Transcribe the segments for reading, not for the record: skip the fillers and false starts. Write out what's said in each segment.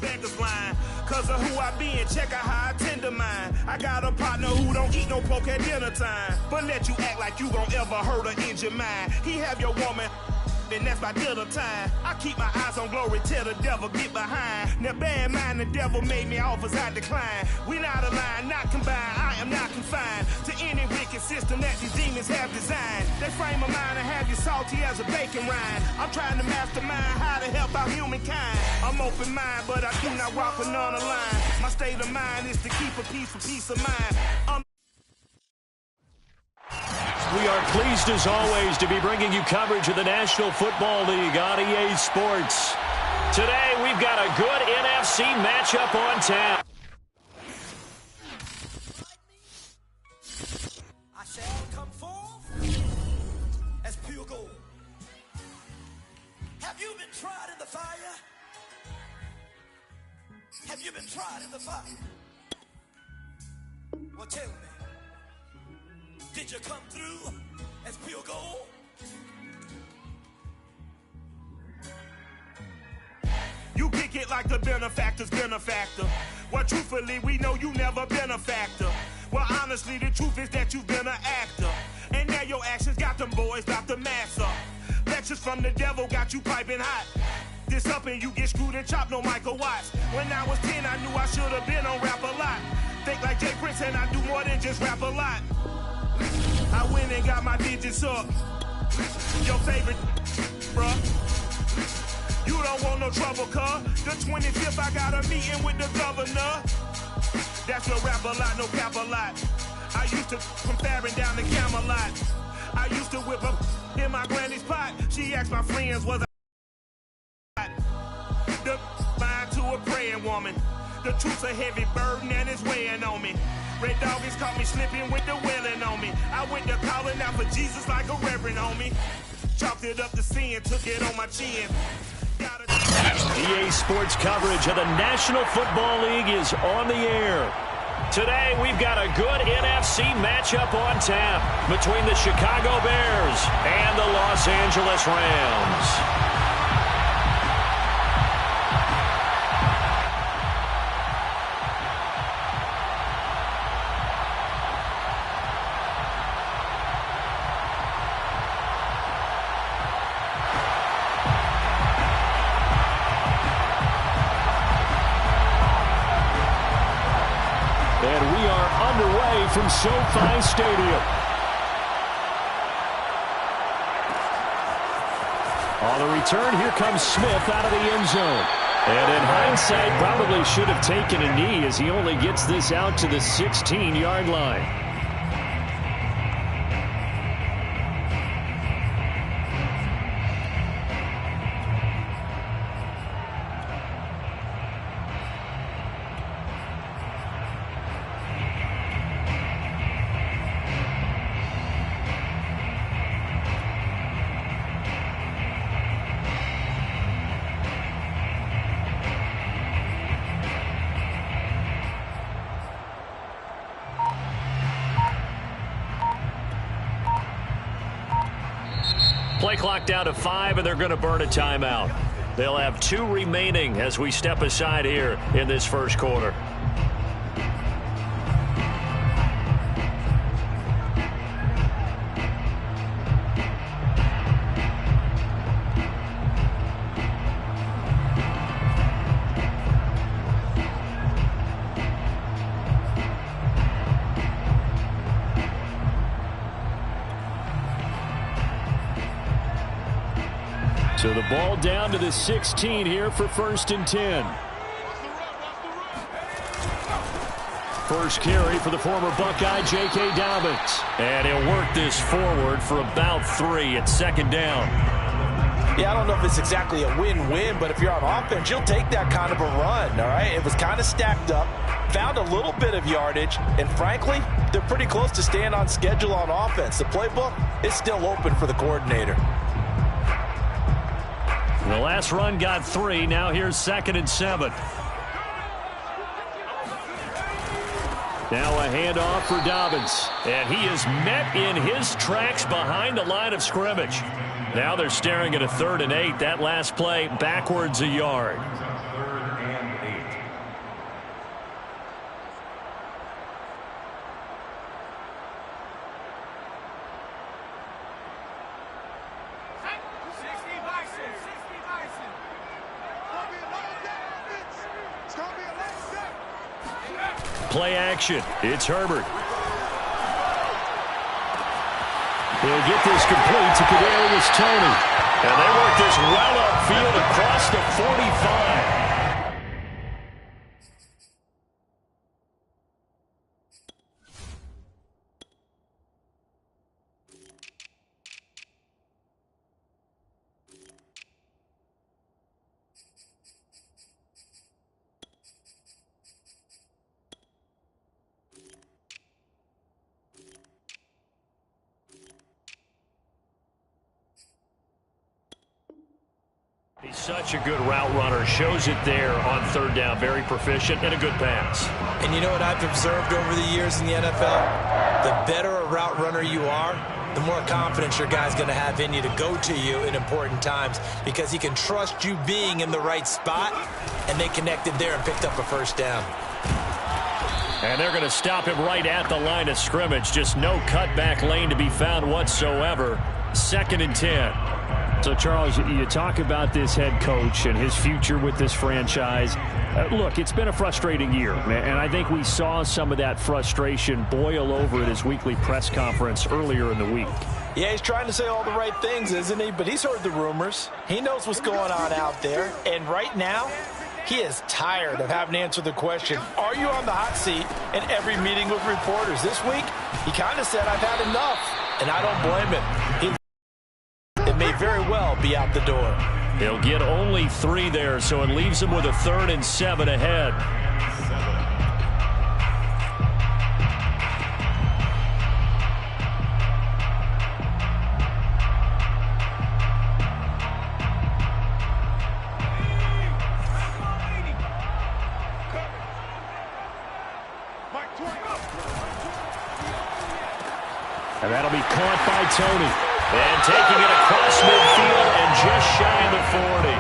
beggars line. Cause of who I be and check out how I tend to mine. I got a partner who don't eat no pork at dinner time, but let you act like you gon' ever hurt or injure mine. He have your woman, and that's by dinner time. I keep my eyes on glory till the devil get behind. Now bear in mind the devil made me offers I decline. We not aligned, not combined, I am not confined to any wicked system that these demons have designed. They frame a mind and have you salty as a bacon rind. I'm trying to mastermind how to help out humankind. I'm open mind, but I do not walk with none aligned. My state of mind is to keep a peace for peace of mind. We are pleased, as always, to be bringing you coverage of the National Football League on EA Sports. Today, we've got a good NFC matchup on tap. I shall come forth as pure gold. Have you been tried in the fire? Have you been tried in the fire? Well, tell me. Did you come through as pure gold? You kick it like the benefactor's benefactor. Well, truthfully, we know you never been a factor. Well, honestly, the truth is that you've been an actor. And now your actions got them boys about to mass up. Lectures from the devil got you piping hot. This up and you get screwed and chopped, no Michael Watts. When I was 10, I knew I should have been on Rap a Lot. Think like Jay Prince and I do more than just rap a lot. I went and got my digits up. Your favorite, bruh. You don't want no trouble, cuz. The 25th, I got a meeting with the governor. That's what rap a lot, no cap a lot. I used to from Farron down to Camelot. I used to whip up in my granny's pot. She asked my friends, was I the mind to a praying woman. The truth's a heavy burden and it's weighing on me. Red Doggies caught me slipping with the wailing on me. I went to calling out for Jesus like a reverend homie. Chopped it up to sin, took it on my chin. EA Sports coverage of the National Football League is on the air. Today, we've got a good NFC matchup on tap between the Chicago Bears and the Los Angeles Rams. From SoFi Stadium. On the return, here comes Smith out of the end zone. And in hindsight, probably should have taken a knee as he only gets this out to the 16-yard line. Play clock down to 5, and they're going to burn a timeout. They'll have 2 remaining as we step aside here in this first quarter. So the ball down to the 16 here for 1st and 10. First carry for the former Buckeye, J.K. Dobbins. And he'll work this forward for about 3 at 2nd down. Yeah, I don't know if it's exactly a win-win, but if you're on offense, you'll take that kind of a run, all right? It was kind of stacked up, found a little bit of yardage, and frankly, they're pretty close to staying on schedule on offense. The playbook is still open for the coordinator. The last run got 3. Now here's 2nd and 7. Now a handoff for Dobbins. And he is met in his tracks behind the line of scrimmage. Now they're staring at a 3rd and 8. That last play backwards a yard. Play action. It's Herbert. He'll get this complete to Kadarius Toney. And they work this well upfield across the 45. He's such a good route runner. Shows it there on third down. Very proficient and a good pass. And you know what I've observed over the years in the NFL? The better a route runner you are, the more confidence your guy's going to have in you to go to you in important times because he can trust you being in the right spot, and they connected there and picked up a first down. And they're going to stop him right at the line of scrimmage. Just no cutback lane to be found whatsoever. 2nd and 10. So, Charles, you talk about this head coach and his future with this franchise. Look, it's been a frustrating year, and I think we saw some of that frustration boil over at his weekly press conference earlier in the week. Yeah, he's trying to say all the right things, isn't he? But he's heard the rumors. He knows what's going on out there. And right now, he is tired of having to answer the question, are you on the hot seat in every meeting with reporters? This week, he kind of said, I've had enough. And I don't blame him. It may very well be out the door. He'll get only 3 there, so it leaves him with a 3rd and 7 ahead. And that'll be caught by Toney. And taking it across midfield and just shy of the 40.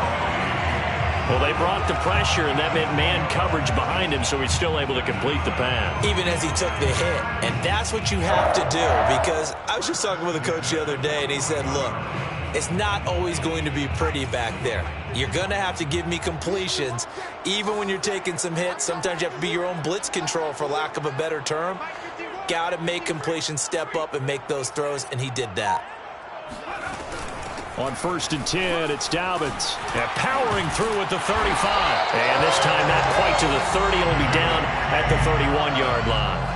Well, they brought the pressure, and that meant man coverage behind him, so he's still able to complete the pass. Even as he took the hit. And that's what you have to do, because I was just talking with a coach the other day, and he said, look, it's not always going to be pretty back there. You're going to have to give me completions. Even when you're taking some hits, sometimes you have to be your own blitz control, for lack of a better term. Got to make completions, step up, and make those throws, and he did that. On 1st and 10, it's Dobbins. And powering through at the 35. And this time not quite to the 30. It'll be down at the 31-yard line.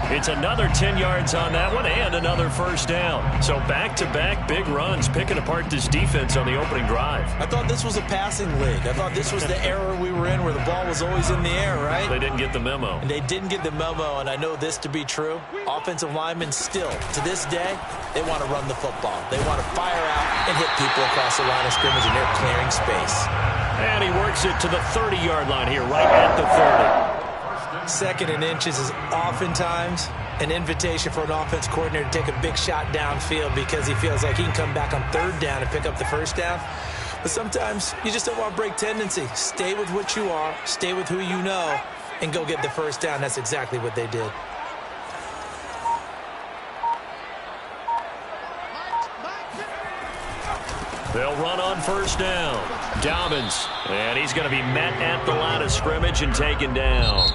It's another 10 yards on that one and another first down. So back-to-back big runs, picking apart this defense on the opening drive. I thought this was a passing league. I thought this was the era we were in where the ball was always in the air, right? They didn't get the memo. And they didn't get the memo, and I know this to be true. Offensive linemen still, to this day, they want to run the football. They want to fire out and hit people across the line of scrimmage, and they're clearing space. And he works it to the 30-yard line here, right at the 30. 2nd and inches is oftentimes an invitation for an offense coordinator to take a big shot downfield because he feels like he can come back on 3rd down and pick up the first down. But sometimes you just don't want to break tendency. Stay with what you are, stay with who you know, and go get the first down. That's exactly what they did. They'll run on 1st down. Dobbins, and he's going to be met at the line of scrimmage and taken down.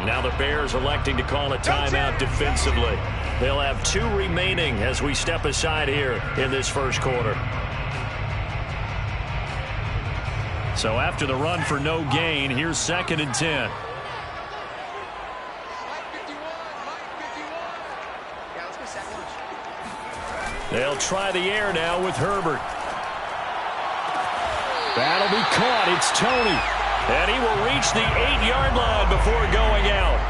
Now the Bears electing to call a timeout defensively. They'll have 2 remaining as we step aside here in this first quarter. So after the run for no gain, here's 2nd and 10. They'll try the air now with Herbert. That'll be caught. It's Toney. And he will reach the 8-yard line before going out.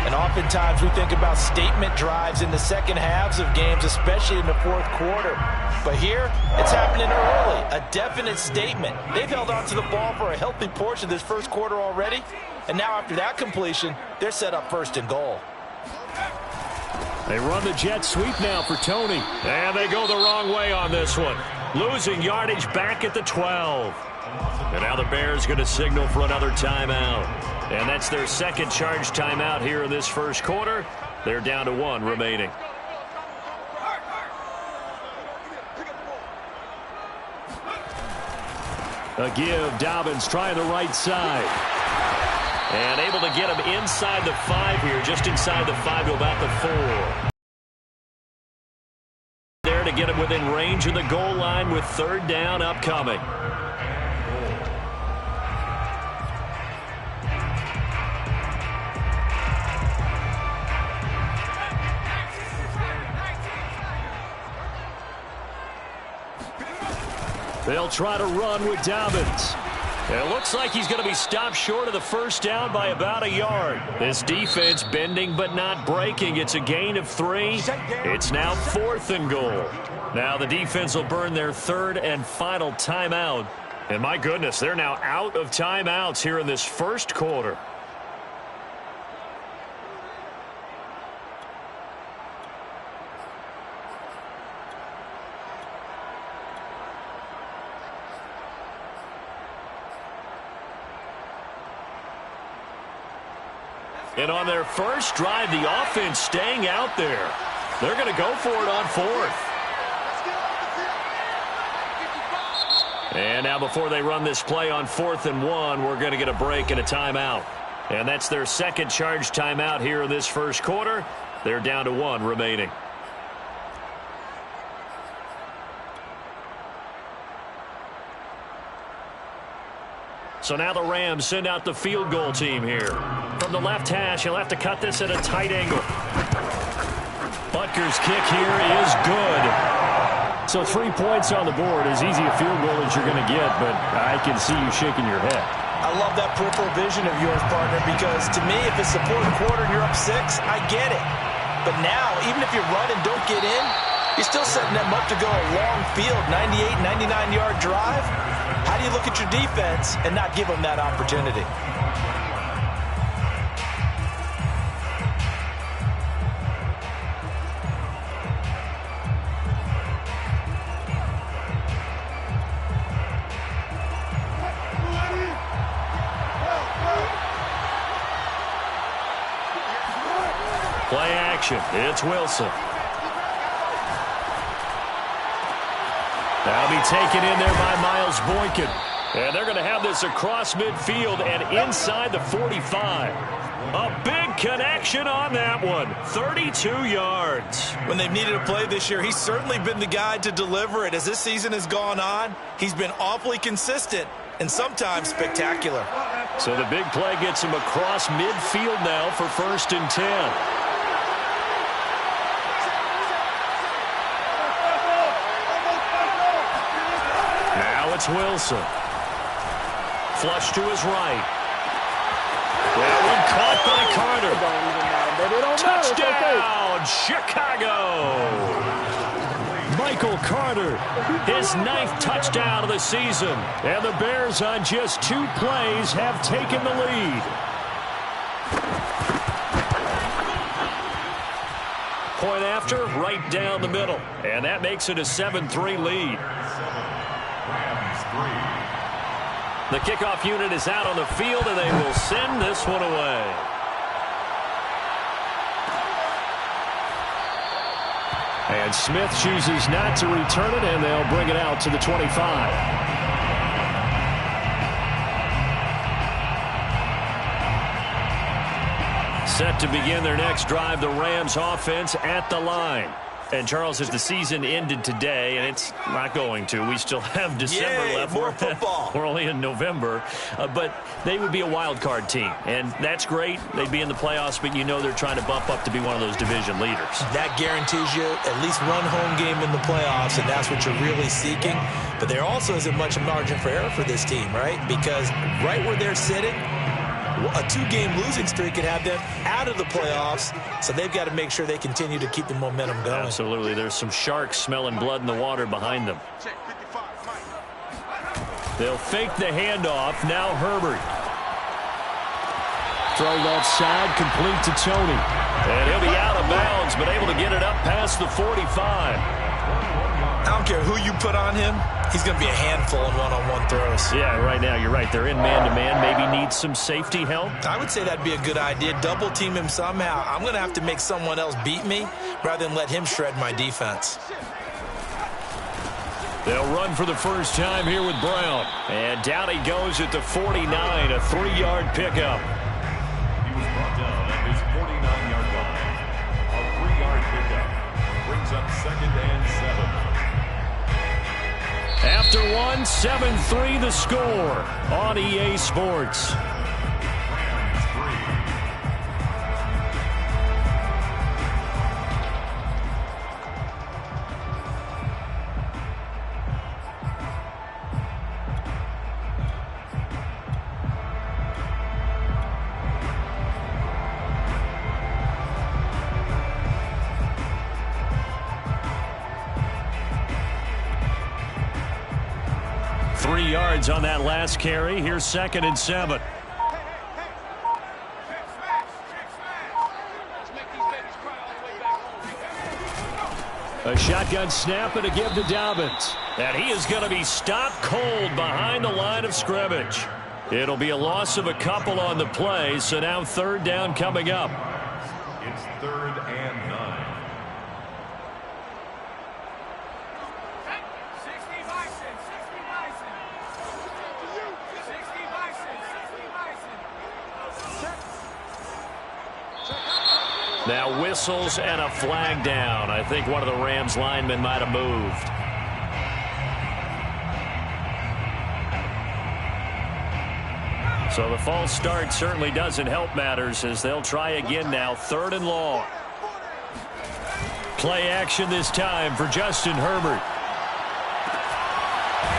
And oftentimes we think about statement drives in the second halves of games, especially in the 4th quarter. But here, it's happening early. A definite statement. They've held on to the ball for a healthy portion of this first quarter already. And now after that completion, they're set up 1st and goal. They run the jet sweep now for Toney. And they go the wrong way on this one. Losing yardage back at the 12. And now the Bears going to signal for another timeout. And that's their 2nd charge timeout here in this first quarter. They're down to 1 remaining. A give. Dobbins trying the right side. And able to get him inside the 5 here, just inside the 5 to about the 4. There to get him within range of the goal line with 3rd down upcoming. They'll try to run with Dobbins. It looks like he's going to be stopped short of the 1st down by about a yard. This defense bending but not breaking. It's a gain of 3. It's now 4th and goal. Now the defense will burn their 3rd and final timeout. And my goodness, they're now out of timeouts here in this 1st quarter. And on their first drive, the offense staying out there. They're going to go for it on 4th. And now before they run this play on 4th and 1, we're going to get a break and a timeout. And that's their 2nd charge timeout here in this 1st quarter. They're down to 1 remaining. So now the Rams send out the field goal team here. From the left hash, he'll have to cut this at a tight angle. Butker's kick here is good. So 3 points on the board, as easy a field goal as you're going to get, but I can see you shaking your head. I love that peripheral vision of yours, partner, because to me, if it's the 4th quarter and you're up 6, I get it. But now, even if you run and don't get in, you're still setting them up to go a long field, 98, 99-yard drive. How do you look at your defense and not give them that opportunity? Play action. It's Wilson. That'll be taken in there by Miles Boykin. And they're going to have this across midfield and inside the 45. A big connection on that one. 32 yards. When they've needed a play this year, he's certainly been the guy to deliver it. As this season has gone on, he's been awfully consistent and sometimes spectacular. So the big play gets him across midfield now for 1st and 10. It's Wilson. Flush to his right. That one caught by Carter. Touchdown, Chicago. Michael Carter, his 9th touchdown of the season. And the Bears on just 2 plays have taken the lead. Point after, right down the middle. And that makes it a 7-3 lead. The kickoff unit is out on the field, and they will send this one away. And Smith chooses not to return it, and they'll bring it out to the 25. Set to begin their next drive, the Rams offense at the line. And, Charles, as the season ended today, and it's not going to, we still have December left. More football. We're only in November. But they would be a wild card team, and that's great. They'd be in the playoffs, but you know they're trying to bump up to be one of those division leaders. That guarantees you at least one home game in the playoffs, and that's what you're really seeking. But there also isn't much margin for error for this team, right? Because right where they're sitting, a 2-game losing streak could have them out of the playoffs, so they've got to make sure they continue to keep the momentum going. Absolutely. There's some sharks smelling blood in the water behind them. They'll fake the handoff. Now Herbert. Throw that side, complete to Tony. And he'll be out of bounds, but able to get it up past the 45. I don't care who you put on him. He's going to be a handful in one-on-one throws. Yeah, right now you're right. They're in man-to-man. Maybe needs some safety help. I would say that'd be a good idea. Double team him somehow. I'm going to have to make someone else beat me rather than let him shred my defense. They'll run for the first time here with Brown. And down he goes at the 49, a 3-yard pickup. After one, 7-3 the score on EA Sports. On that last carry. Here's 2nd and 7. A shotgun snap and a give to Dobbins. And he is going to be stopped cold behind the line of scrimmage. It'll be a loss of a couple on the play, so now 3rd down coming up. It's 3rd and 9. Now whistles and a flag down. I think one of the Rams linemen might have moved. So the false start certainly doesn't help matters as they'll try again now. 3rd and long. Play action this time for Justin Herbert.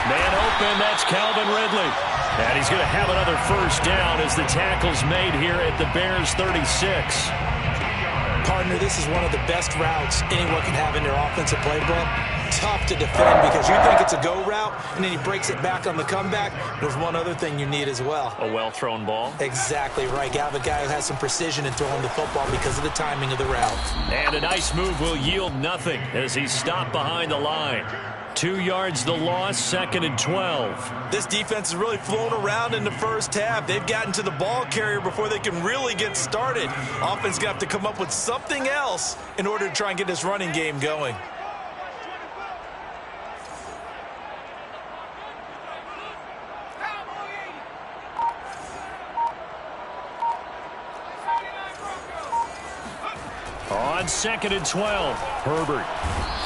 Man open, that's Calvin Ridley. And he's going to have another 1st down as the tackle's made here at the Bears 36. Partner, this is one of the best routes anyone can have in their offensive playbook. Tough to defend because you think it's a go route, and then he breaks it back on the comeback. There's one other thing you need as well. A well-thrown ball. Exactly right. You have a guy who has some precision in throwing the football because of the timing of the route. And a nice move will yield nothing as he's stopped behind the line. 2 yards the loss, 2nd and 12. This defense has really flown around in the first half. They've gotten to the ball carrier before they can really get started. Offense going to have to come up with something else in order to try and get this running game going. On 2nd and 12, Herbert.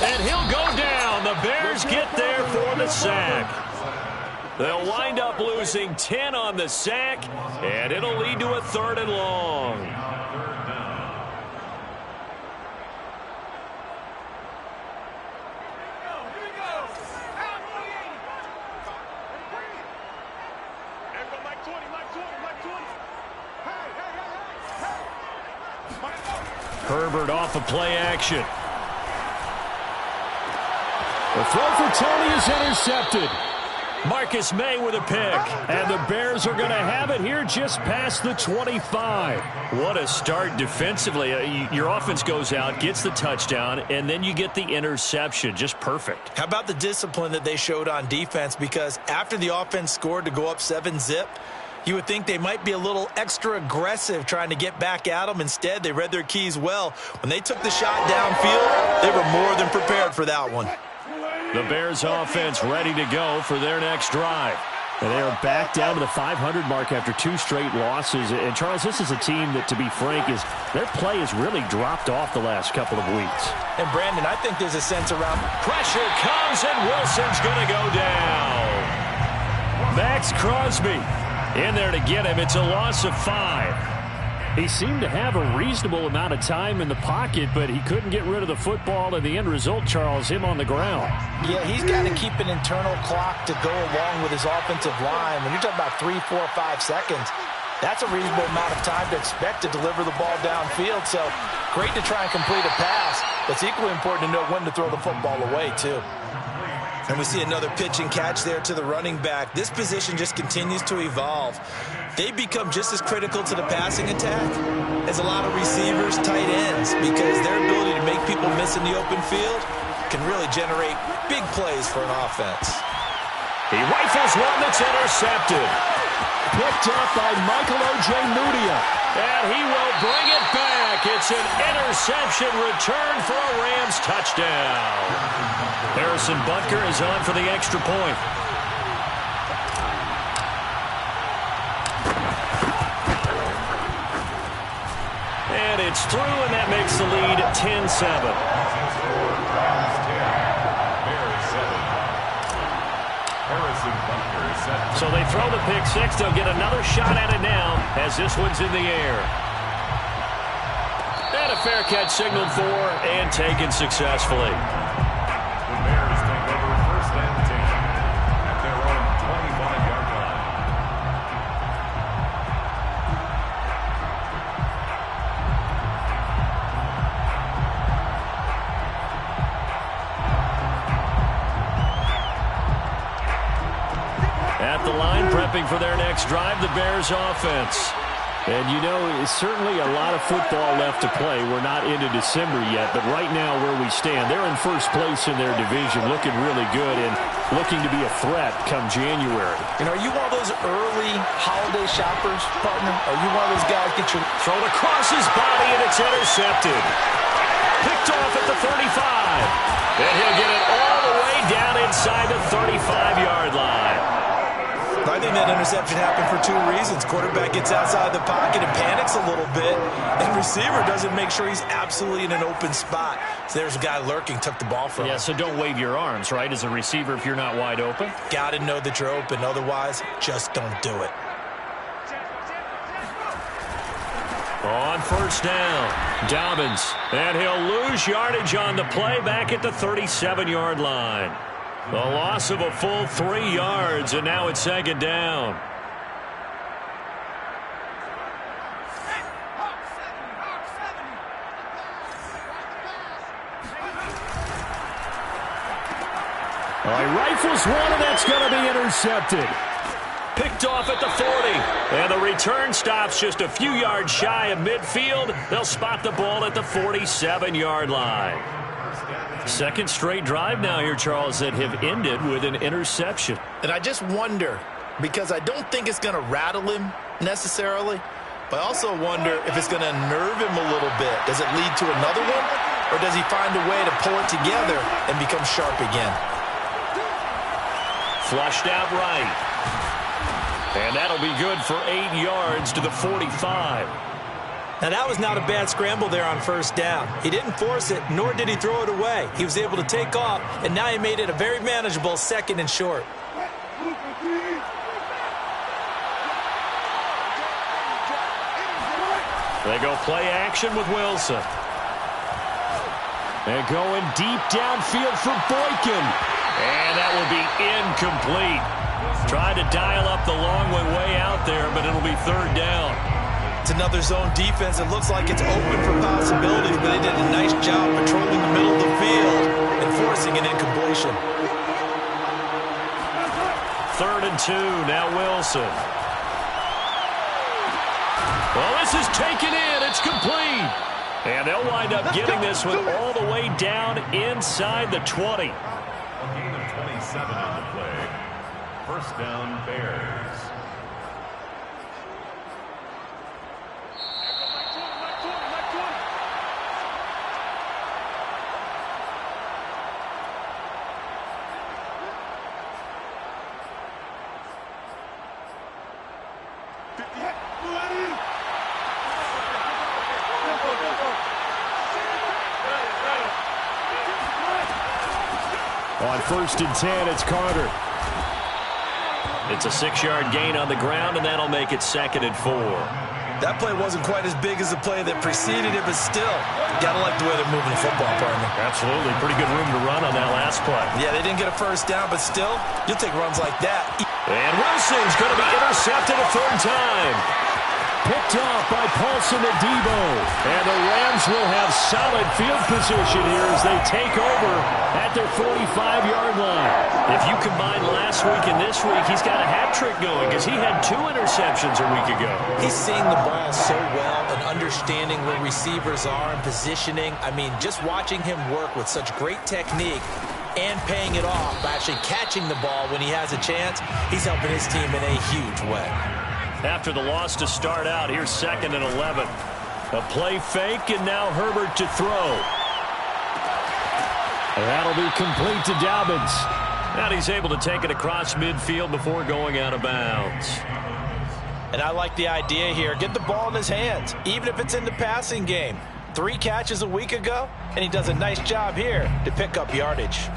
And he'll go down. The Bears get there for the sack. They'll wind up losing 10 on the sack, and it'll lead to a 3rd and long. Herbert off of play action. The throw for Tony is intercepted. Marcus May with a pick. And the Bears are going to have it here just past the 25. What a start defensively. Your offense goes out, gets the touchdown, and then you get the interception. Just perfect. How about the discipline that they showed on defense? Because after the offense scored to go up 7-zip, you would think they might be a little extra aggressive trying to get back at them. Instead, they read their keys well. When they took the shot downfield, they were more than prepared for that one. The Bears offense ready to go for their next drive. And they are back down to the 500 mark after 2 straight losses. And, Charles, this is a team that, to be frank, their play has really dropped off the last couple of weeks. And, Brandon, I think there's a sense around. Pressure comes, and Wilson's going to go down. Max Crosby in there to get him. It's a loss of 5. He seemed to have a reasonable amount of time in the pocket, but he couldn't get rid of the football, and the end result, Charles, him on the ground. Yeah, he's got to keep an internal clock to go along with his offensive line. When you're talking about 3, 4, 5 seconds, that's a reasonable amount of time to expect to deliver the ball downfield. So great to try and complete a pass, but it's equally important to know when to throw the football away, too. And we see another pitch and catch there to the running back. This position just continues to evolve. They become just as critical to the passing attack as a lot of receivers, tight ends, because their ability to make people miss in the open field can really generate big plays for an offense. He rifles one that's intercepted. Picked up by Michael Ojemudia. And he will bring it back. It's an interception return for a Rams touchdown. Harrison Butker is on for the extra point. And it's through, and that makes the lead 10-7. Harrison Butker is set. So they throw the pick six. They'll get another shot at it now as this one's in the air. And a fair catch signaled for and taken successfully. The Bears take over first and 10 at their own 25-yard line. At the line, prepping for their next drive, the Bears offense. And you know, it's certainly a lot of football left to play. We're not into December yet, but right now where we stand, they're in first place in their division, looking really good and looking to be a threat come January. You know, are you one of those early holiday shoppers, partner? Are you one of those guys get your... Thrown across his body, and it's intercepted. Picked off at the 35. And he'll get it all the way down inside the 35-yard line. I think that interception happened for two reasons. Quarterback gets outside the pocket and panics a little bit, and receiver doesn't make sure he's absolutely in an open spot. So there's a guy lurking, took the ball from him. Yeah, so don't wave your arms, right, as a receiver if you're not wide open. Got to know that you're open. Otherwise, just don't do it. On first down, Dobbins, and he'll lose yardage on the play back at the 37-yard line. A loss of a full 3 yards, and now it's second down. All right, rifles one, and that's going to be intercepted. Picked off at the 40, and the return stops just a few yards shy of midfield. They'll spot the ball at the 47-yard line. Second straight drive now here, Charles, that have ended with an interception. And I just wonder, because I don't think it's going to rattle him necessarily, but I also wonder if it's going to unnerve him a little bit. Does it lead to another one, or does he find a way to pull it together and become sharp again? Flushed out right. And that'll be good for 8 yards to the 45. Now, that was not a bad scramble there on first down. He didn't force it, nor did he throw it away. He was able to take off, and now he made it a very manageable second and short. They go play action with Wilson. And going deep downfield for Boykin. And that will be incomplete. Tried to dial up the long way out there, but it'll be third down. It's another zone defense. It looks like it's open for possibilities, but they did a nice job patrolling the middle of the field and forcing an incompletion. 3rd and 2, now Wilson. Well, this is taken in. It's complete. And they'll wind up getting this one all the way down inside the 20. A gain of 27 on the play. First down, Bears. On 1st and 10, it's Carter. It's a 6-yard gain on the ground, and that'll make it 2nd and 4. That play wasn't quite as big as the play that preceded it, but still, gotta like the way they're moving the football, partner. Absolutely. Pretty good room to run on that last play. Yeah, they didn't get a first down, but still, you'll take runs like that. And Wilson's going to be intercepted a 3rd time. Picked off by Paulson Adebo. And the Rams will have solid field position here as they take over at their 45-yard line. If you combine last week and this week, he's got a hat trick going because he had 2 interceptions a week ago. He's seeing the ball so well and understanding where receivers are and positioning. I mean, just watching him work with such great technique and paying it off by actually catching the ball when he has a chance, he's helping his team in a huge way. After the loss to start out, here's 2nd and 11. A play fake, and now Herbert to throw. And that'll be complete to Dobbins. And he's able to take it across midfield before going out of bounds. And I like the idea here. Get the ball in his hands, even if it's in the passing game. 3 catches a week ago, and he does a nice job here to pick up yardage.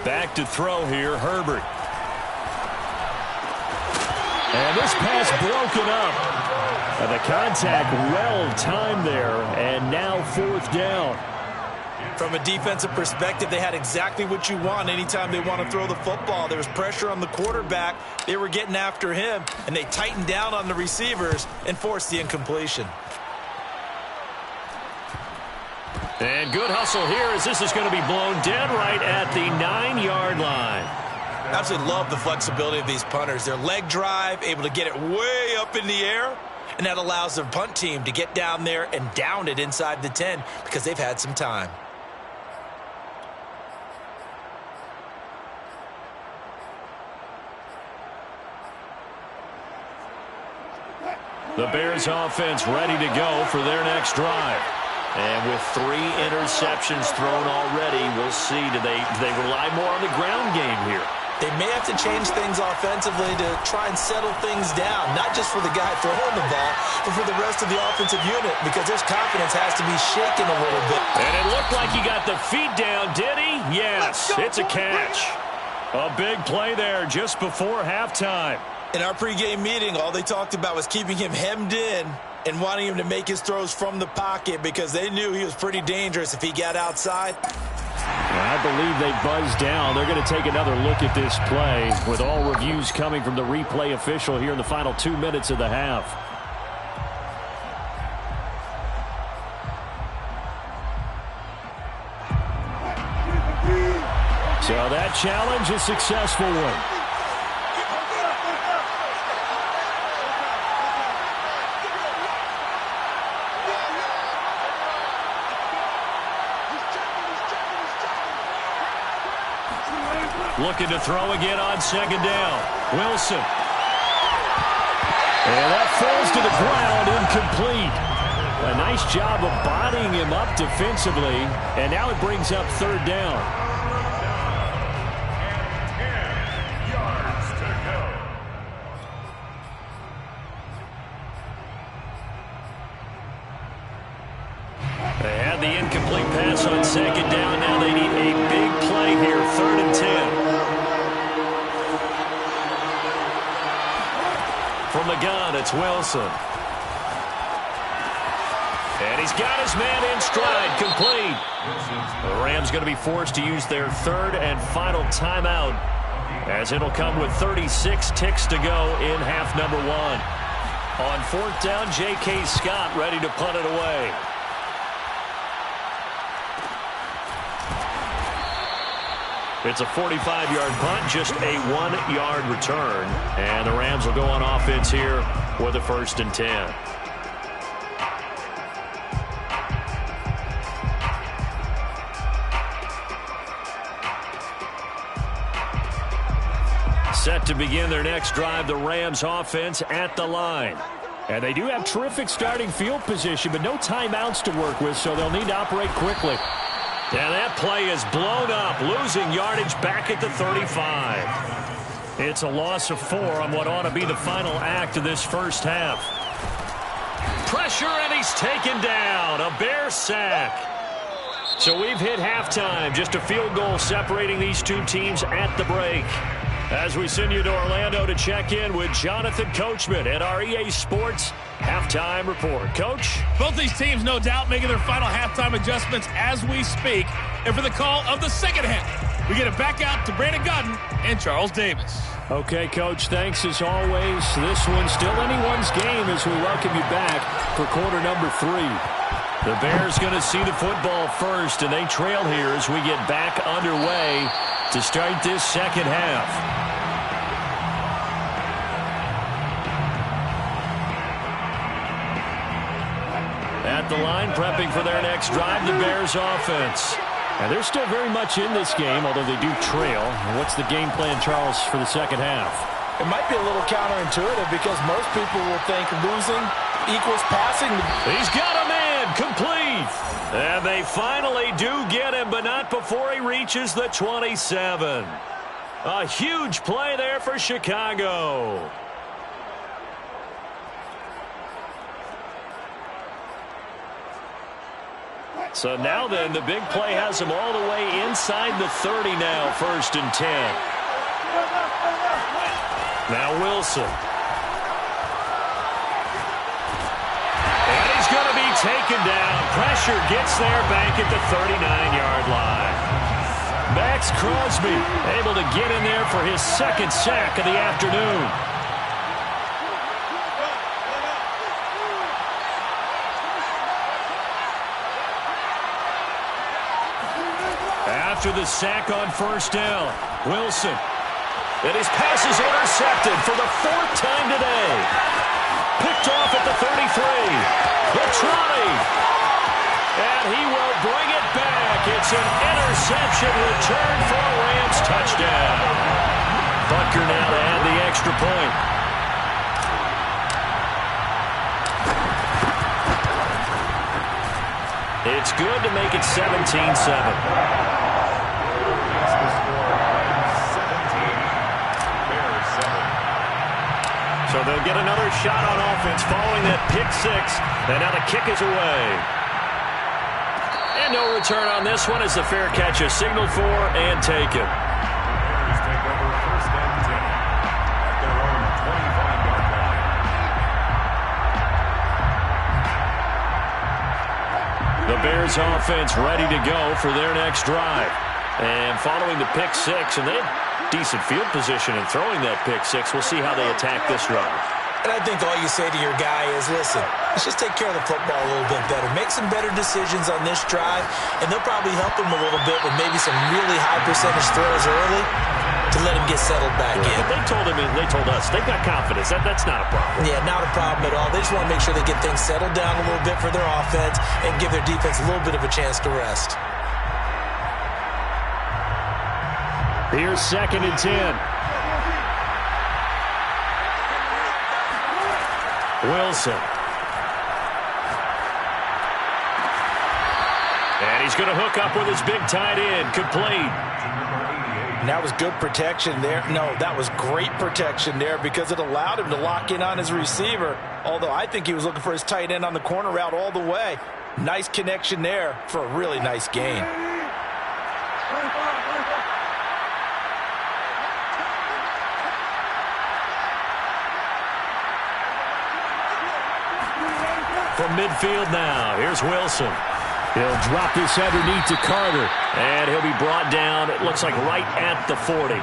Back to throw here, Herbert. And this pass broken up. And the contact well-timed there, and now 4th down. From a defensive perspective, they had exactly what you want anytime they want to throw the football. There was pressure on the quarterback. They were getting after him, and they tightened down on the receivers and forced the incompletion. And good hustle here as this is going to be blown dead right at the 9-yard line. I absolutely love the flexibility of these punters. Their leg drive, able to get it way up in the air, and that allows their punt team to get down there and down it inside the 10 because they've had some time. The Bears offense ready to go for their next drive. And with 3 interceptions thrown already, we'll see. Do they rely more on the ground game here? They may have to change things offensively to try and settle things down, not just for the guy throwing the ball, but for the rest of the offensive unit, because their confidence has to be shaken a little bit. And it looked like he got the feet down, did he? Yes, it's a catch. A big play there just before halftime. In our pregame meeting, all they talked about was keeping him hemmed in and wanting him to make his throws from the pocket because they knew he was pretty dangerous if he got outside. I believe they buzzed down. They're going to take another look at this play with all reviews coming from the replay official here in the final 2 minutes of the half. So that challenge, a successful one. Looking to throw again on 2nd down. Wilson. And that falls to the ground, incomplete. A nice job of bodying him up defensively, and now it brings up 3rd down. And 10 yards to go. They had the incomplete pass on 2nd down. Now they need a big play here, 3rd and 10. From the gun, it's Wilson. And he's got his man in stride, complete. The Rams going to be forced to use their 3rd and final timeout, as it'll come with 36 ticks to go in half number 1. On 4th down, J.K. Scott ready to punt it away. It's a 45-yard punt, just a 1-yard return. And the Rams will go on offense here with a 1st and 10. Set to begin their next drive, the Rams offense at the line. And they do have terrific starting field position, but no timeouts to work with, so they'll need to operate quickly. And that play is blown up, losing yardage back at the 35. It's a loss of 4 on what ought to be the final act of this first half. Pressure, and he's taken down. A Bear sack. So we've hit halftime. Just a field goal separating these two teams at the break. As we send you to Orlando to check in with Jonathan Coachman at our EA Sports Halftime Report. Coach? Both these teams, no doubt, making their final halftime adjustments as we speak. And for the call of the second half, we get it back out to Brandon Gaudin and Charles Davis. Okay, Coach, thanks as always. This one's still anyone's game as we welcome you back for quarter number 3. The Bears going to see the football first, and they trail here as we get back underway to start this second half. At the line, prepping for their next drive, the Bears offense. And they're still very much in this game, although they do trail. And what's the game plan, Charles, for the second half? It might be a little counterintuitive because most people will think losing equals passing. He's got a man, complete. And they finally do get him, but not before he reaches the 27. A huge play there for Chicago. So now then, the big play has him all the way inside the 30 now, 1st and 10. Now Wilson. And he's going to be taken down. Pressure gets there back at the 39-yard line. Max Crosby able to get in there for his 2nd sack of the afternoon. After the sack on 1st down, Wilson. And his pass is intercepted for the 4th time today. Picked off at the 33. The 20. And he will bring it back. It's an interception return for a Rams touchdown. Butker now to add the extra point. It's good to make it 17-7. So they'll get another shot on offense following that pick 6. And now the kick is away. And no return on this one as the fair catch is signaled for and taken. Bears take over 1st and 10 at their own 25-yard line. The Bears offense ready to go for their next drive. And following the pick 6, and they have decent field position in throwing that pick 6. We'll see how they attack this drive. And I think all you say to your guy is, listen, let's just take care of the football a little bit better. Make some better decisions on this drive, and they'll probably help him a little bit with maybe some really high percentage throws early to let him get settled back in. But they told us, they've got confidence. That's not a problem. Yeah, not a problem at all. They just want to make sure they get things settled down a little bit for their offense and give their defense a little bit of a chance to rest. Here's 2nd and 10. Wilson. And he's going to hook up with his big tight end. Complete. And that was good protection there. No, that was great protection there because it allowed him to lock in on his receiver. Although I think he was looking for his tight end on the corner route all the way. Nice connection there for a really nice gain. From midfield now, here's Wilson. He'll drop this underneath to Carter, and he'll be brought down, it looks like right at the 40.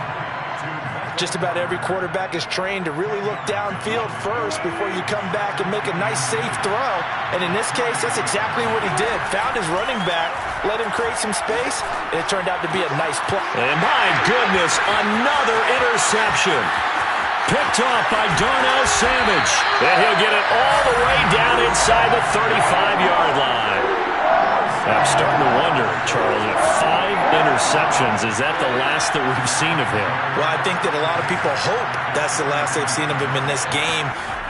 Just about every quarterback is trained to really look downfield first before you come back and make a nice, safe throw. And in this case, that's exactly what he did. Found his running back, let him create some space, and it turned out to be a nice play. And my goodness, another interception. Picked off by Darnell Savage. And he'll get it all the way down inside the 35-yard line. I'm starting to wonder, Charles, if 5 interceptions, is that the last that we've seen of him? Well, I think that a lot of people hope that's the last they've seen of him in this game,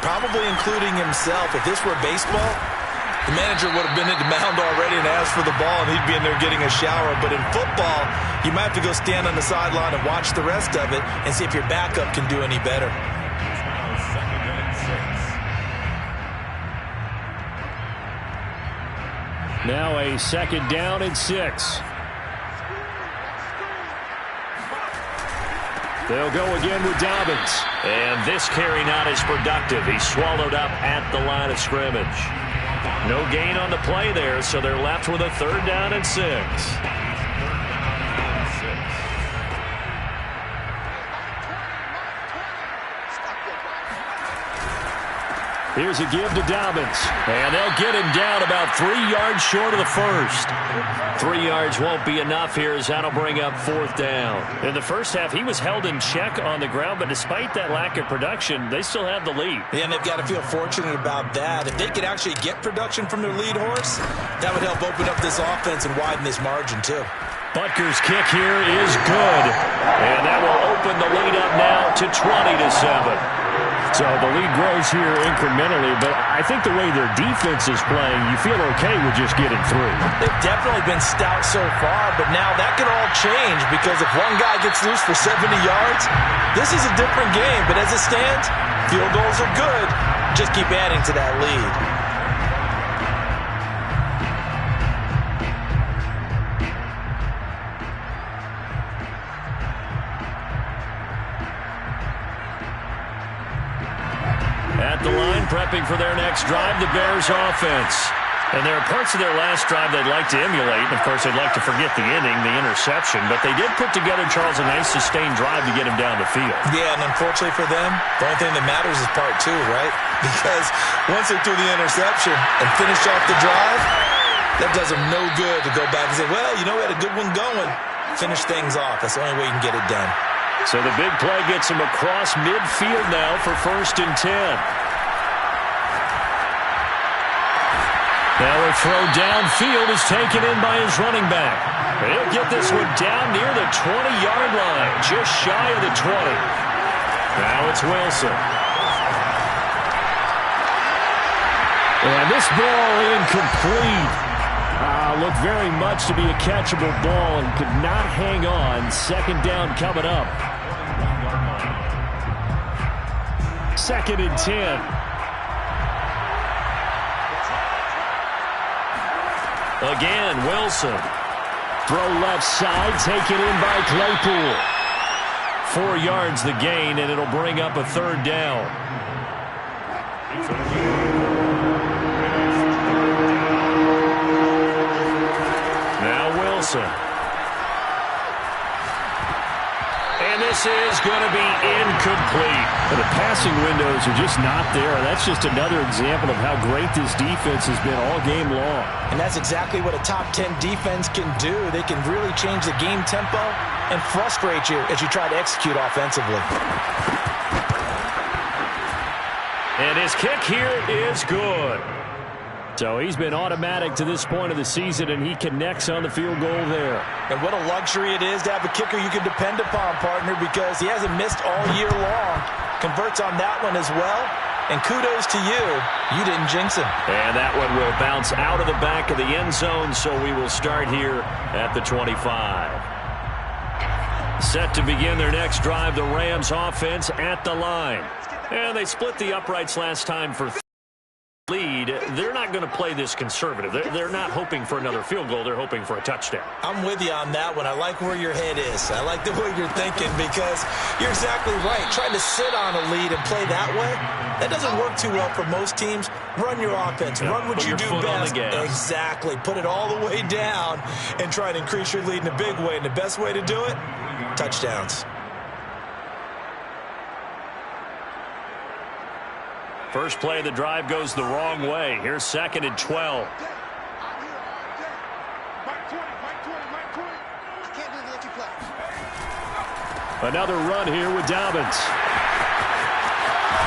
probably including himself. If this were baseball, the manager would have been at the mound already and asked for the ball, and he'd be in there getting a shower. But in football, you might have to go stand on the sideline and watch the rest of it and see if your backup can do any better. Now 2nd and 6. Now a 2nd down and 6. They'll go again with Dobbins. And this carry not as productive. He's swallowed up at the line of scrimmage. No gain on the play there, so they're left with a 3rd down and 6. Here's a give to Dobbins. And they'll get him down about 3 yards short of the 1st. 3 yards won't be enough here as that'll bring up 4th down. In the first half, he was held in check on the ground, but despite that lack of production, they still have the lead. Yeah, and they've got to feel fortunate about that. If they could actually get production from their lead horse, that would help open up this offense and widen this margin too. Butker's kick here is good. And that will open the lead up now to 20-7. So the lead grows here incrementally, but I think the way their defense is playing, you feel okay with just getting through. They've definitely been stout so far, but now that could all change because if one guy gets loose for 70 yards, this is a different game. But as it stands, field goals are good. Just keep adding to that lead. prepping for their next drive, the Bears offense. And there are parts of their last drive they'd like to emulate. And, of course, they'd like to forget the inning, the interception. But they did put together, Charles, a nice sustained drive to get him down the field. Yeah, and unfortunately for them, the only thing that matters is part two, right? Because once they threw the interception and finished off the drive, that does them no good to go back and say, well, you know, we had a good one going. Finish things off. That's the only way you can get it done. So the big play gets him across midfield now for 1st and 10. Now a throw downfield is taken in by his running back. He'll get this one down near the 20-yard line, just shy of the 20. Now it's Wilson. And this ball incomplete. Looked very much to be a catchable ball and could not hang on. 2nd down coming up. 2nd and 10. Again, Wilson. Throw left side, taken in by Claypool. 4 yards the gain, and it'll bring up a 3rd down. Now Wilson. And this is going to be incomplete. But the passing windows are just not there. That's just another example of how great this defense has been all game long. And that's exactly what a top 10 defense can do. They can really change the game tempo and frustrate you as you try to execute offensively. And his kick here is good. So he's been automatic to this point of the season, and he connects on the field goal there. And what a luxury it is to have a kicker you can depend upon, partner, because he hasn't missed all year long. Converts on that one as well. And kudos to you. You didn't jinx him. And that one will bounce out of the back of the end zone, so we will start here at the 25. Set to begin their next drive, the Rams offense at the line. And they split the uprights last time for lead. They're not going to play this conservative. They're not hoping for another field goal. They're hoping for a touchdown. I'm with you on that one. I like where your head is. I like the way you're thinking because you're exactly right. Trying to sit on a lead and play that way, that doesn't work too well for most teams. Run your offense. Run what you do best. Exactly. Put it all the way down and try to increase your lead in a big way. And the best way to do it, touchdowns. First play of the drive goes the wrong way. Here's 2nd and 12. Another run here with Dobbins.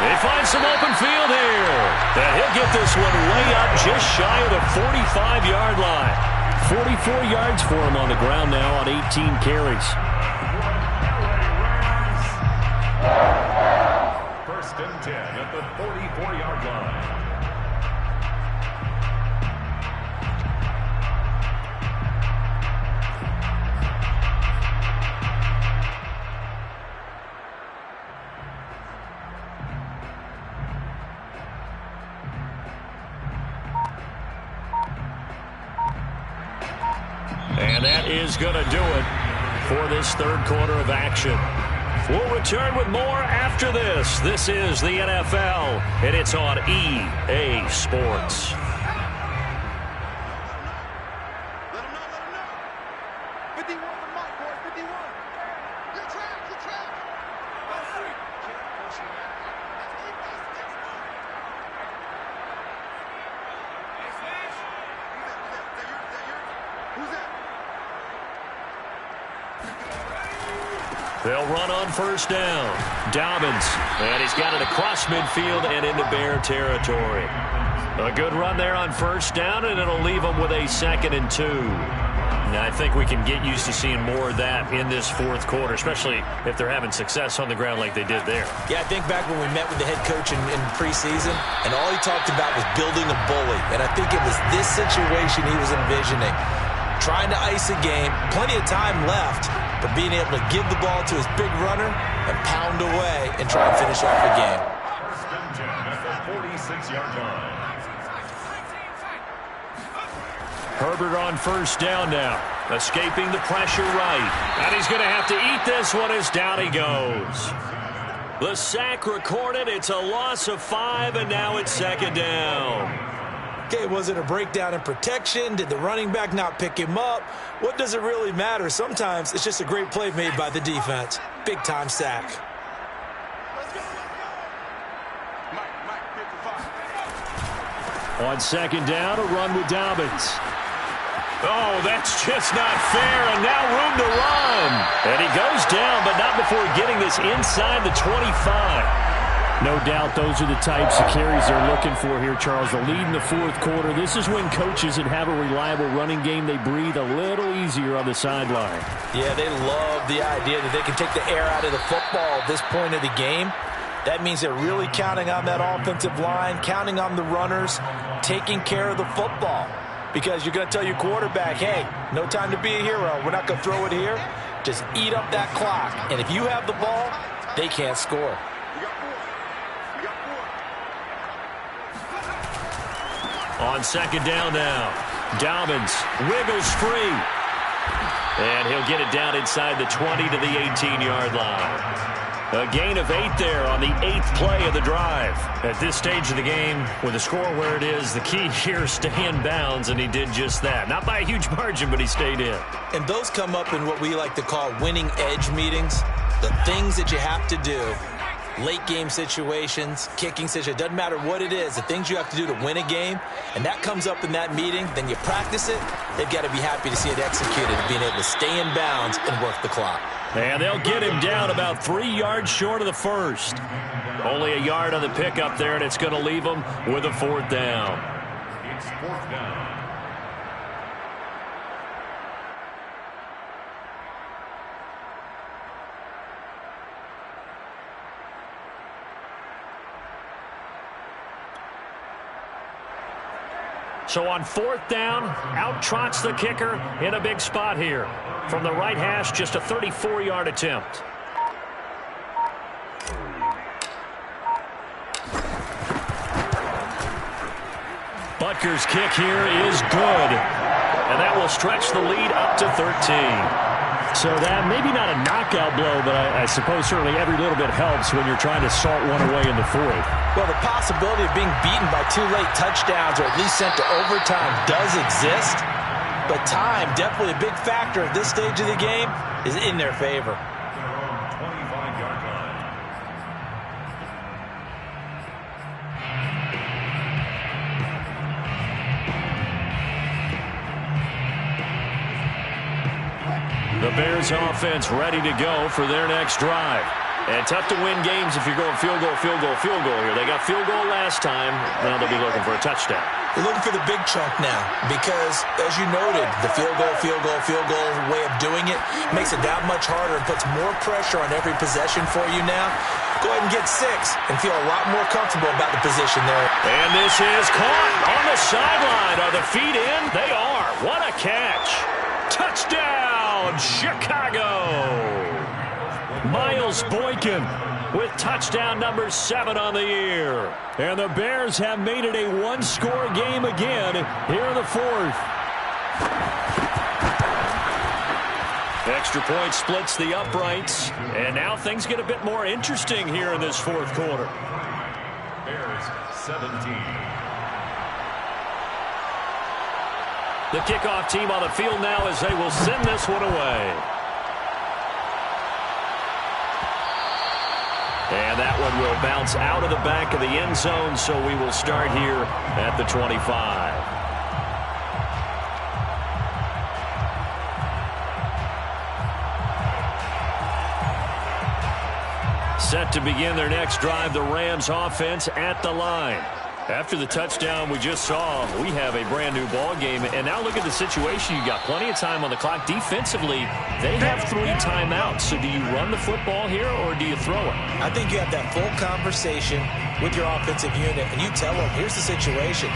They find some open field here. And he'll get this one way up just shy of the 45-yard line. 44 yards for him on the ground now on 18 carries. 1st and 10 at the 44-yard line. And that is going to do it for this 3rd quarter of action. We'll return with more after this. This is the NFL, and it's on EA Sports. Let him know. 51 for Mike, boys, 51. You're trapped, you're trapped. Who's that? They'll run on 1st down. Dobbins, and he's got it across midfield and into Bear territory. A good run there on 1st down, and it'll leave them with a 2nd and 2. Now, I think we can get used to seeing more of that in this 4th quarter, especially if they're having success on the ground like they did there. Yeah, I think back when we met with the head coach in preseason, and all he talked about was building a bully. And I think it was this situation he was envisioning. Trying to ice a game, plenty of time left, but being able to give the ball to his big runner and pound away and try and finish off the game. 1st and 10 at the 46-yard line. Herbert on 1st down now. Escaping the pressure right. And he's going to have to eat this one as down he goes. The sack recorded. It's a loss of 5, and now it's second down. Okay, was it a breakdown in protection? Did the running back not pick him up? What does it really matter? Sometimes it's just a great play made by the defense. Big-time sack. On second down, a run with Dobbins. Oh, that's just not fair, and now room to run. And he goes down, but not before getting this inside the 25. No doubt those are the types of carries they're looking for here, Charles. The lead in the fourth quarter. This is when coaches that have a reliable running game, they breathe a little easier on the sideline. Yeah, they love the idea that they can take the air out of the football at this point of the game. That means they're really counting on that offensive line, counting on the runners, taking care of the football. Because you're going to tell your quarterback, hey, no time to be a hero. We're not going to throw it here. Just eat up that clock. And if you have the ball, they can't score. On second down now, Dobbins wiggles free. And he'll get it down inside the 20 to the 18-yard line. A gain of 8 there on the 8th play of the drive. At this stage of the game, with the score where it is, the key here is stay in bounds, and he did just that. Not by a huge margin, but he stayed in. And those come up in what we like to call winning edge meetings. The things that you have to do, late game situations, kicking situations, doesn't matter what it is, the things you have to do to win a game, and that comes up in that meeting, then you practice it, they've got to be happy to see it executed, being able to stay in bounds and work the clock. And they'll get him down about 3 yards short of the first. Only a yard on the pickup there, and it's going to leave him with a fourth down. It's fourth down. So on fourth down, out trots the kicker in a big spot here. From the right hash, just a 34-yard attempt. Butker's kick here is good. And that will stretch the lead up to 13. So that maybe not a knockout blow, but I suppose certainly every little bit helps when you're trying to salt one away in the fourth. Well, the possibility of being beaten by 2 late touchdowns or at least sent to overtime does exist. But time, definitely a big factor at this stage of the game, is in their favor. 25-yard line. The Bears offense ready to go for their next drive. And tough to win games if you're going field goal, field goal, field goal here. They got field goal last time. Now they'll be looking for a touchdown. They're looking for the big chunk now because, as you noted, the field goal way of doing it makes it that much harder and puts more pressure on every possession for you now. Go ahead and get 6 and feel a lot more comfortable about the position there. And this is caught on the sideline. Are the feet in? They are. What a catch. Touchdown, Chicago. Miles Boykin with touchdown number 7 on the year. And the Bears have made it a one-score game again here in the fourth. Extra point splits the uprights. And now things get a bit more interesting here in this fourth quarter. Bears 17. The kickoff team on the field now as they will send this one away. And that one will bounce out of the back of the end zone, so we will start here at the 25. Set to begin their next drive, the Rams offense at the line. After the touchdown we just saw, we have a brand new ball game. And now look at the situation. You got plenty of time on the clock. Defensively, they have 3 timeouts. So do you run the football here or do you throw it? I think you have that full conversation with your offensive unit, and you tell them, here's the situation.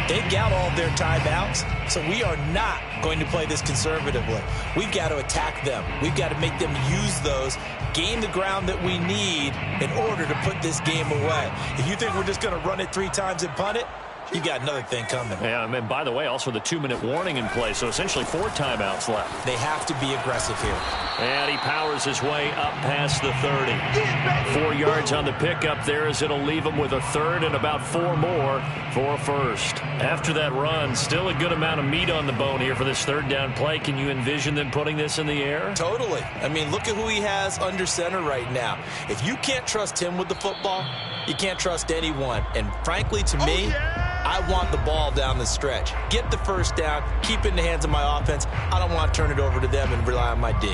They've got all their timeouts, so we are not going to play this conservatively. We've got to attack them. We've got to make them use those, gain the ground that we need in order to put this game away. If you think we're just going to run it 3 times and punt it, you got another thing coming. Yeah, and by the way, also the 2-minute warning in play, so essentially 4 timeouts left. They have to be aggressive here. And he powers his way up past the 30. 4 yards on the pickup there as it'll leave him with a third and about 4 more for a first. After that run, still a good amount of meat on the bone here for this third down play. Can you envision them putting this in the air? Totally. I mean, look at who he has under center right now. If you can't trust him with the football, you can't trust anyone. And frankly, to me, I want the ball down the stretch. Get the first down, keep it in the hands of my offense. I don't want to turn it over to them and rely on my D.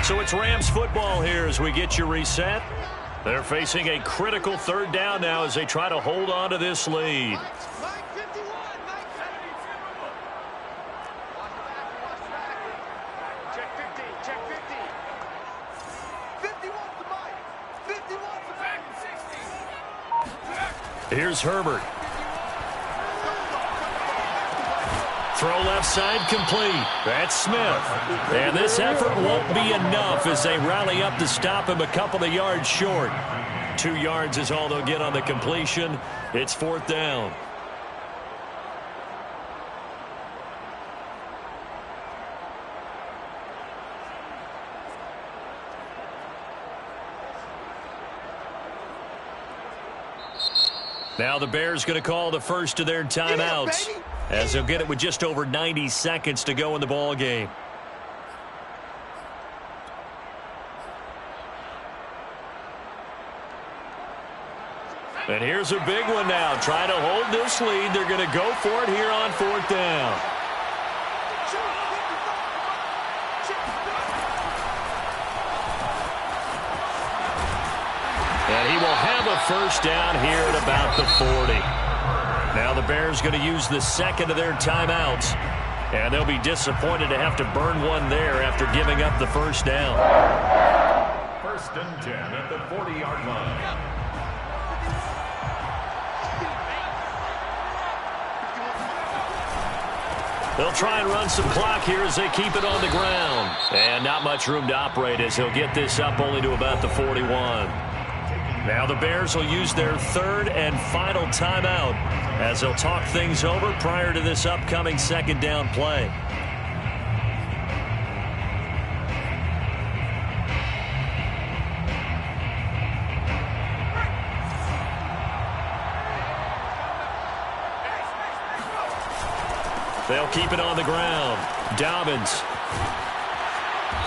So it's Rams football here as we get you reset. They're facing a critical third down now as they try to hold on to this lead. Here's Herbert. Throw left side complete. That's Smith. And this effort won't be enough as they rally up to stop him a couple of yards short. 2 yards is all they'll get on the completion. It's 4th down. Now the Bears going to call the first of their timeouts as they'll get it with just over 90 seconds to go in the ball game. And here's a big one now. Trying to hold this lead. They're going to go for it here on 4th down. And he will have a first down here at about the 40. Now the Bears going to use the second of their timeouts. And they'll be disappointed to have to burn one there after giving up the first down. 1st and 10 at the 40-yard line. They'll try and run some clock here as they keep it on the ground. And not much room to operate as he'll get this up only to about the 41. Now the Bears will use their third and final timeout as they'll talk things over prior to this upcoming second down play. They'll keep it on the ground. Dobbins.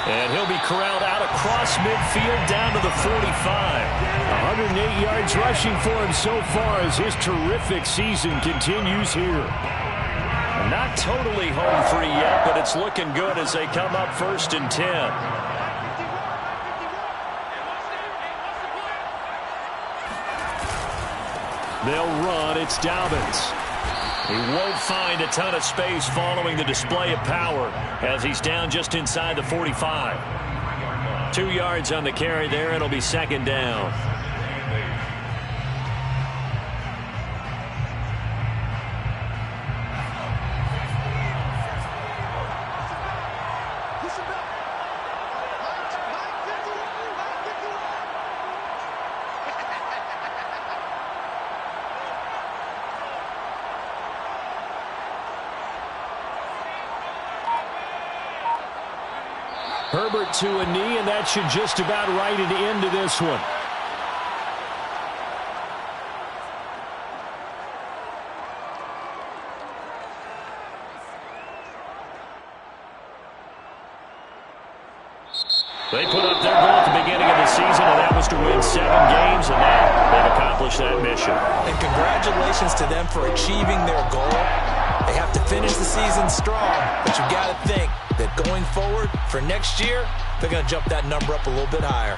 And he'll be corralled out across midfield down to the 45. 108 yards rushing for him so far as his terrific season continues here. Not totally home free yet, but it's looking good as they come up 1st and 10. They'll run. It's Dobbins. He won't find a ton of space following the display of power as he's down just inside the 45. 2 yards on the carry there. It'll be 2nd down. Herbert to a knee, and that should just about write it into this one. They put up their goal at the beginning of the season, and that was to win 7 games, and now they've accomplished that mission. And congratulations to them for achieving their goal. They have to finish the season strong, but you've got to think that going forward for next year, they're going to jump that number up a little bit higher.